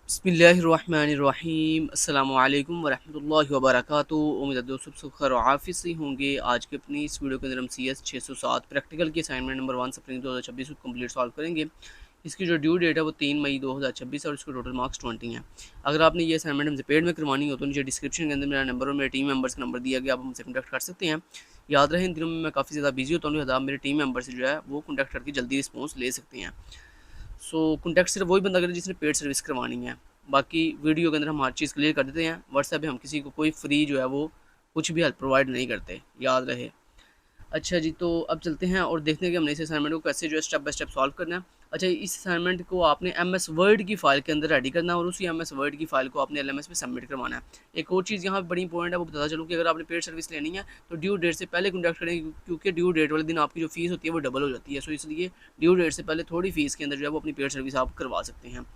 बिस्मिल्लाहिर्रहमानिर्रहीम अस्सलामु अलैकुम वरहमतुल्लाहि वबरकातुहू। उम्मीद है दोस्तों सब खैर आफियत से होंगे। आज के अपनी इस वीडियो के अंदर हम CS 607 प्रैक्टिकल की असाइनमेंट नंबर 1 स्प्रिंग 2026 को कंप्लीट सॉल्व करेंगे। इसकी जो ड्यू डेट है वो 3 मई 2026 है और इसको टोटल मार्क्स 20 हैं। अगर आपने ये असाइनमेंट हमसे पेड में करवानी हो तो नीचे डिस्क्रिप्शन के अंदर मेरा नंबर और मेरे टीम मेंबर्स का नंबर दिया गया, आप हमसे कॉन्टैक्ट कर सकते हैं। याद रहे इन दिनों में मैं काफ़ी ज़्यादा बिजी होता हूँ, लिहाजा आप मेरे टीम मेंबर से जो है वो कॉन्टैक्ट करके जल्दी रिस्पॉन्स ले सकते हैं। कॉन्टैक्ट सिर्फ वही बंदा करें जिसने पेड सर्विस करवानी है। बाकी वीडियो के अंदर हम हर चीज़ क्लियर कर देते हैं। व्हाट्सएप पे हम किसी को कोई फ्री जो है वो कुछ भी हेल्प प्रोवाइड नहीं करते, याद रहे। अच्छा जी, तो अब चलते हैं और देखते हैं कि हमने इस असाइनमेंट को कैसे जो है स्टेप बाय स्टेप सॉल्व करना है। अच्छा, इस असाइनमेंट को आपने MS वर्ड की फ़ाइल के अंदर रेडी करना है और उसी MS वर्ड की फ़ाइल को आपने LMS में सबमिट करवाना है। एक और चीज़ यहाँ पे बड़ी इंपॉर्टेंट है, वो बताता चलूँ कि अगर आपने पेड सर्विस लेनी है तो ड्यू डेट से पहले कॉन्टैक्ट करें, क्योंकि ड्यू डेट वाले दिन आपकी जो फ़ीस होती है वो डबल हो जाती है। सो इसलिए ड्यू डेट से पहले थोड़ी फ़ीस के अंदर जो है वो अपनी पेड सर्विस आप करवा सकते हैं।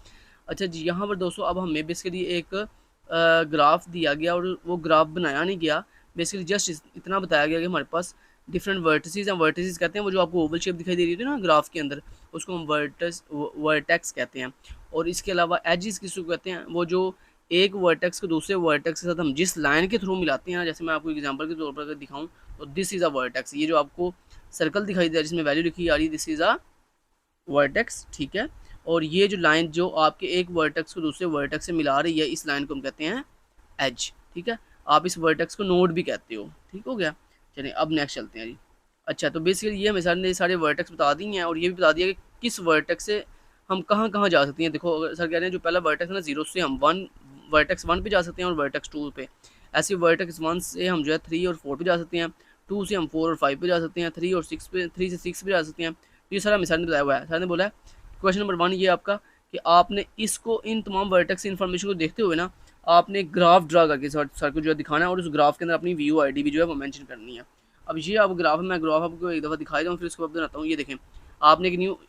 अच्छा जी, यहाँ पर दोस्तों अब हमें बेसिकली एक ग्राफ दिया गया और वो ग्राफ बनाया नहीं गया। बेसिकली जस्ट इतना बताया गया कि हमारे पास डिफरेंट वर्टिसेस हैं। वर्टिसेस कहते हैं वो जो आपको ओवल शेप दिखाई दे रही थी ना ग्राफ के अंदर, उसको हम वर्टेक्स कहते हैं। और इसके अलावा एजिस किसको कहते हैं, वो जो एक वर्टेक्स को दूसरे वर्टेक्स के साथ हम जिस लाइन के थ्रू मिलाते हैं। जैसे मैं आपको एग्जांपल के तौर पर अगर दिखाऊं तो दिस इज़ अ वर्टेक्स। ये जो आपको सर्कल दिखाई दे रहा है जिसमें वैल्यू लिखी आ रही है, दिस इज़ अ वर्टेक्स, ठीक है। और ये जो लाइन जो आपके एक वर्टेक्स को दूसरे वर्टेक्स से मिला रही है, इस लाइन को हम कहते हैं एज, ठीक है। आप इस वर्टेक्स को नोड भी कहते हो, ठीक हो गया। चलिए अब नेक्स्ट चलते हैं जी। अच्छा, तो बेसिकली ये हमें सर ने सारे वर्टेक्स बता दी हैं और ये भी बता दिया कि किस वर्टेक्स से हम कहाँ कहाँ जा सकते हैं। देखो अगर सर कह रहे हैं जो पहला वर्टेक्स है ना 0 से हम वर्टेक्स 1 पे जा सकते हैं और वर्टेक्स 2 पे। ऐसे वर्टेक्स 1 से हम जो है 3 और 4 पे जा सकते हैं, 2 से हम 4 और 5 पे जा सकते हैं, 3 और 6 पे 3 से 6 पे जा सकते हैं। तो ये सारा हमें सर ने बताया हुआ है। सर ने बोला है क्वेश्चन नंबर 1 ये आपका कि आपने इसको इन तमाम वर्टेक्स इन्फॉर्मेशन को देखते हुए ना आपने ग्राफ ड्रा करके सर को जो है दिखाना है और उस ग्राफ के अंदर अपनी व्यू आईडी भी जो है वो मेंशन करनी है। अब ये आप ग्राफ मैं ग्राफ आपको एक दफ़ा दिखाई दूँ फिर उसके बाद बनाता हूँ। ये देखें, आपने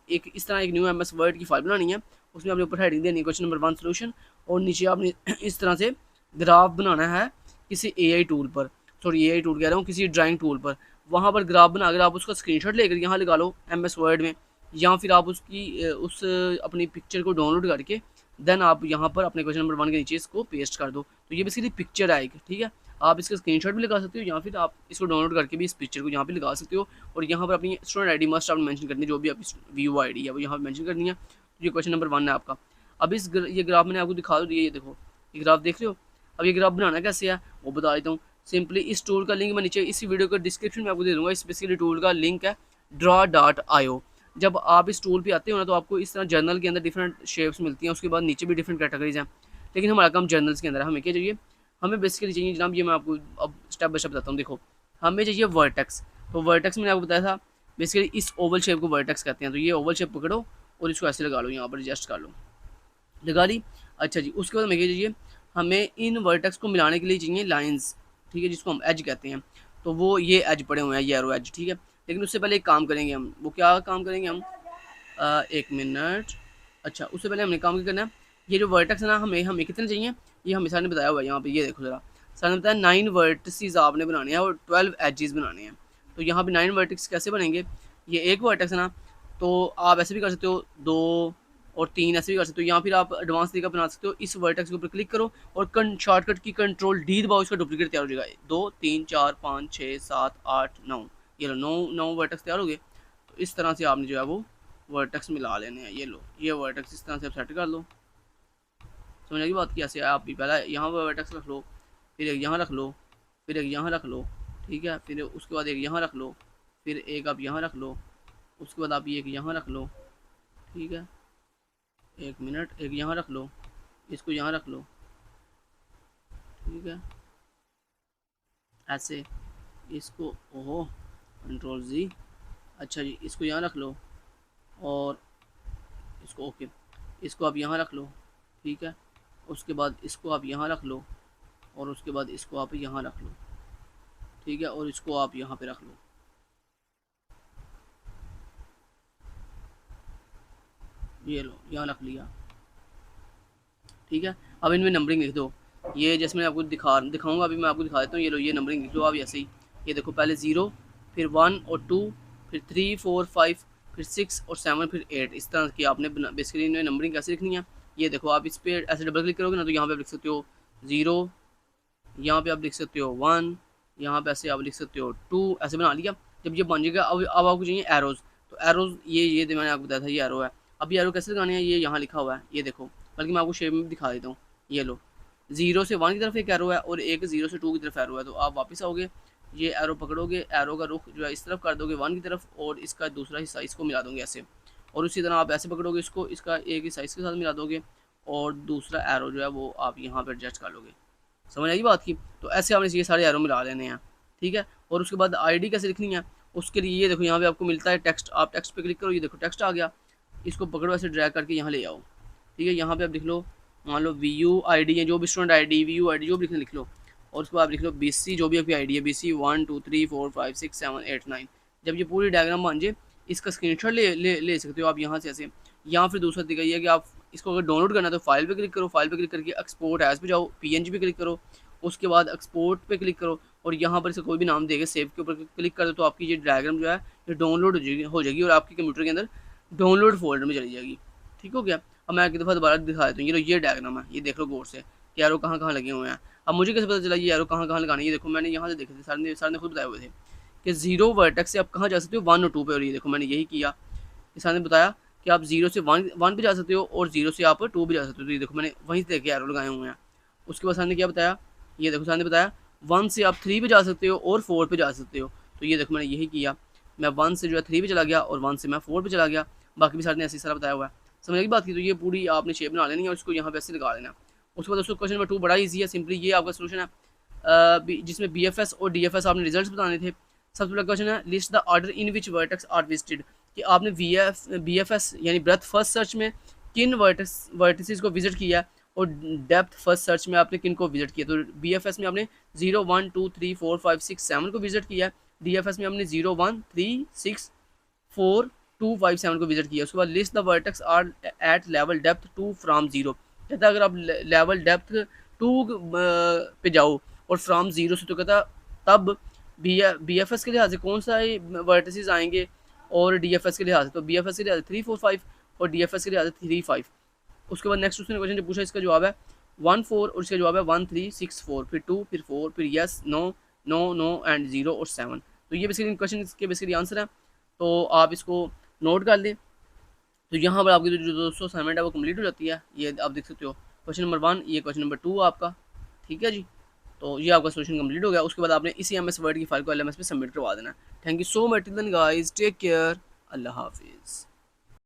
एक इस तरह एक न्यू MS वर्ड की फाइल बनानी है। उसमें आपने ऊपर हेडिंग देनी है क्वेश्चन नंबर 1 सोल्यूशन, और नीचे आपने इस तरह से ग्राफ बनाना है किसी AI टूल पर, सॉरी AI टूल कह रहा हूँ, किसी ड्राइंग टूल पर। वहाँ पर ग्राफ बना कर आप उसका स्क्रीनशॉट लेकर यहाँ लगा लो MS वर्ड में, या फिर आप उस अपनी पिक्चर को डाउनलोड करके देन आप यहाँ पर अपने क्वेश्चन नंबर 1 के नीचे इसको पेस्ट कर दो। तो ये बेसिकली पिक्चर आएगी, ठीक है। आप इसका स्क्रीनशॉट भी लगा सकते हो या फिर आप इसको डाउनलोड करके भी इस पिक्चर को यहाँ पे लगा सकते हो। और यहाँ पर अपनी स्टूडेंट आईडी मस्ट आपने मेंशन करनी है, जो भी आपकी व्यू आईडी है वो यहाँ पे मेंशन करनी है। तो ये क्वेश्चन नंबर 1 है आपका। अब ये ग्राफ मैंने आपको दिखा दिया, ये देखो ये ग्राफ देख रहे हो। अब ये ग्राफ बनाना कैसे है वो बता देता हूँ। सिंपली इस टूल का लिंक मैं नीचे इसी वीडियो के डिस्क्रिप्शन में आपको दे दूँगा। इस बेसिकली टूल का लिंक है draw.io। जब आप इस टूल पे आते हो ना तो आपको इस तरह जर्नल के अंदर डिफरेंट शेप्स मिलती हैं, उसके बाद नीचे भी डिफरेंट कैटेगरीज हैं। लेकिन हमारा काम जर्नल्स के अंदर है। हमें क्या चाहिए, हमें बेसिकली चाहिए जनाब, ये मैं आपको अब स्टेप बाय स्टेप बताता हूँ। देखो हमें चाहिए वर्टेक्स। तो वर्टेक्स मैंने आपको बताया था बेसिकली इस ओवल शेप को वर्टेक्स कहते हैं। तो ये ओवल शेप पकड़ो और इसको ऐसे लगा लो, यहाँ पर एडजस्ट कर लो, लगा ली। अच्छा जी, उसके बाद हमें क्या चाहिए, हमें इन वर्टेक्स को मिलाने के लिए चाहिए लाइंस, ठीक है, जिसको हम एज कहते हैं। तो वो ये एज पड़े हुए हैं, ये एरो एज, ठीक है। लेकिन उससे पहले एक काम करेंगे हम, वो क्या काम करेंगे हम, एक मिनट। अच्छा, उससे पहले हमने काम क्या करना है, ये जो वर्टेक्स है ना हमें हमें कितने चाहिए, ये हमें सर ने बताया हुआ है यहाँ पे, ये देखो ज़रा। सर ने बताया 9 वर्टिसेस आपने बनाने हैं और 12 एजेस बनाने हैं। तो यहाँ पे 9 वर्टेक्स कैसे बनेंगे, ये एक वर्टेक्स है ना, तो आप ऐसे भी कर सकते हो 2 और 3 ऐसे भी कर सकते हो, या फिर आप एडवांस तरीका बना सकते हो। इस वर्टेक्स के ऊपर क्लिक करो और शॉर्टकट की कंट्रोल D दबाओ, इसका डुप्लीकेट तैयार हो जाएगा। 2 3 4 5 6 7 8 9, ये लो 9 वर्टेक्स तैयार हो गए। तो इस तरह से आपने जो है वो वर्टेक्स मिला लेने हैं। ये लो ये वर्टेक्स इस तरह से आप सेट कर लो। समझ की बात कैसे है, आप भी पहले यहाँ पर वर्टेक्स रख लो, फिर एक यहाँ रख लो, फिर एक यहाँ रख लो, ठीक है। फिर उसके बाद एक यहाँ रख लो, फिर एक आप यहाँ रख लो, उसके बाद आप एक यहाँ रख लो, ठीक है। एक मिनट, एक यहाँ रख लो, इसको यहाँ रख लो, ठीक है, ऐसे इसको, ओहो कंट्रोल Z। अच्छा जी, इसको यहाँ रख लो और इसको ओके, इसको आप यहाँ रख लो, ठीक है। उसके बाद इसको आप यहाँ रख लो और उसके बाद इसको आप यहाँ रख लो, ठीक है, और इसको आप यहाँ पे रख लो। ये लो यहाँ रख लिया, ठीक है। अब इनमें नंबरिंग लिख दो। ये जैसे मैं आपको दिखाऊंगा, अभी मैं आपको दिखा देता हूँ। ये लो ये नंबरिंग लिख लो आप ऐसे ही। ये देखो पहले 0, फिर 1 और 2, फिर 3 4 5, फिर 6 और 7, फिर 8। इस तरह की आपने बेसिकली इनमें नंबरिंग कैसे लिखनी है ये देखो आप इस पर ऐसे डबल क्लिक करोगे ना तो यहाँ पे आप लिख सकते हो 0, यहाँ पे आप लिख सकते हो 1, यहाँ पे ऐसे आप लिख सकते हो 2, ऐसे बना लिया। जब ये बन जाएगा अब आपको चाहिए एरोज़, तो एरोज़ ये मैंने आपको बताया था ये एरो है। अब ये एरो कैसे लगाने हैं, ये यहाँ लिखा हुआ है, ये देखो, बल्कि मैं आपको शेप में भी दिखा देता हूँ। ये लो, 0 से 1 की तरफ एक एरो है और एक 0 से 2 की तरफ एरो है। तो आप वापस आओगे, ये एरो पकड़ोगे, एरो का रुख जो है इस तरफ कर दोगे 1 की तरफ, और इसका दूसरा हिस्सा इसको मिला दोगे ऐसे, और उसी तरह आप ऐसे पकड़ोगे इसको, इसका एक हिस्सा इसके साथ मिला दोगे, और दूसरा एरो जो है वो आप यहाँ पर एडजस्ट कर लोगे। समझ आई बात की? तो ऐसे आपने ये सारे एरो मिला लेने हैं, ठीक है। और उसके बाद आईडी कैसे लिखनी है, उसके लिए ये देखो यहाँ पे आपको मिलता है टेक्स्ट, आप टेक्स्ट पे क्लिक करो, ये देखो टेक्स्ट आ गया, इसको पकड़ो ऐसे ड्रैग करके यहाँ ले आओ, ठीक है। यहाँ पे आप लिख लो, मान लो VU ID है, जो भी स्टूडेंट ID VU ID जो भी लिखना लिख लो, और उसको आप लिख लो BC जो भी आपकी ID है, BC 1 2 3 4 5 6 7 8 9। जब ये पूरी डायग्राम बन जाए, इसका स्क्रीनशॉट ले सकते हो आप यहाँ से ऐसे। यहाँ फिर दूसरा तरीका ये है कि आप इसको अगर डाउनलोड करना है तो फाइल पे क्लिक करो, फाइल पे क्लिक करके एक्सपोर्ट एज पे जाओ, PNG पे क्लिक करो, उसके बाद एक्सपोर्ट पे क्लिक करो, और यहाँ पर इसका कोई भी नाम देगा, सेव के ऊपर क्लिक कर दो, तो आपकी ये डायग्राम जो है ये डाउनलोड हो जाएगी और आपके कंप्यूटर के अंदर डाउनलोड फोल्डर में चली जाएगी। ठीक हो गया। अब मैं एक दफ़ा दोबारा दिखा देता हूँ, ये डायग्राम है, ये देख लो गौर से कि एरो कहाँ कहाँ लगे हुए हैं। अब मुझे कैसे पता चला ये एरो कहाँ कहाँ लगाने, ये देखो मैंने यहाँ से देखे थे, सर ने खुद बताए हुए थे कि 0 वर्टेक्स से आप कहाँ जा सकते हो, 1 और 2 पे, और ये देखो मैंने यही किया। सर ने बताया कि आप 0 से 1 पे जा सकते हो और 0 से आप 2 पे जा सकते हो, तो ये देखो मैंने वहीं से देखे एरो लगाए हुए हैं। उसके बाद सर ने क्या बताया, ये देखो सर ने बताया 1 से आप 3 पे जा सकते हो और 4 पे जा सकते हो, तो ये देखो मैंने यही किया, मैं 1 से जो है 3 पे चला गया और 1 से मैं 4 पे चला गया। बाकी भी सर ने ऐसी सारा बताया हुआ है। समझ की बात की? तो ये पूरी आपने शेप बना लेनी है और इसको यहाँ पे ऐसे लगा लेना। उसके बाद दोस्तों क्वेश्चन नंबर 2 बड़ा ईजी है, सिंपली ये आपका सोल्यूशन है, जिसमें BFS और DFS आपने रिजल्ट्स बताने थे। सबसे पहला क्वेश्चन है, list the order in which vertex are visited, कि आपने BFS यानी ब्रेथ फर्स्ट सर्च में किन वर्टिसेस को विजिट किया है, और डेप्थ फर्स्ट सर्च में आपने किन को विजिट किया। तो BFS में आपने 0 1 2 3 4 5 6 7 को विजिट किया है, DFS में हमने 0 1 3 6 4 2 5 7 को विजिट किया। उसके बाद list the vertex are at level depth 2 from 0, कहता है अगर आप लेवल डेप्थ 2 पे जाओ और फ्राम 0 से, तो कहता तब BFS के लिहाज से कौन सा वर्टिसेस आएंगे और DFS के लिहाज से, तो BFS के लिहाज से 3 4 5 और DFS के लिहाज से 3 5। उसके बाद नेक्स्ट उसने क्वेश्चन जो पूछा, इसका जवाब है 1 4 और इसका जवाब है 1 3 6 4, फिर 2 फिर 4 फिर yes no no no and 0 और 7। तो ये बेसिकली क्वेश्चन के बेसिकली आंसर है, तो आप इसको नोट कर लें। तो यहाँ पर आपकी जो दोस्तों असाइनमेंट है वो कंप्लीट हो जाती है, ये आप देख सकते हो क्वेश्चन नंबर 1, ये क्वेश्चन नंबर 2 आपका, ठीक है जी। तो ये आपका सोल्यूशन कंप्लीट हो गया। उसके बाद आपने इसी MS वर्ड की फाइल को LMS पे सबमिट करवा देना। Thank you so much, till then guys, take care, अल्लाह हाफिज़।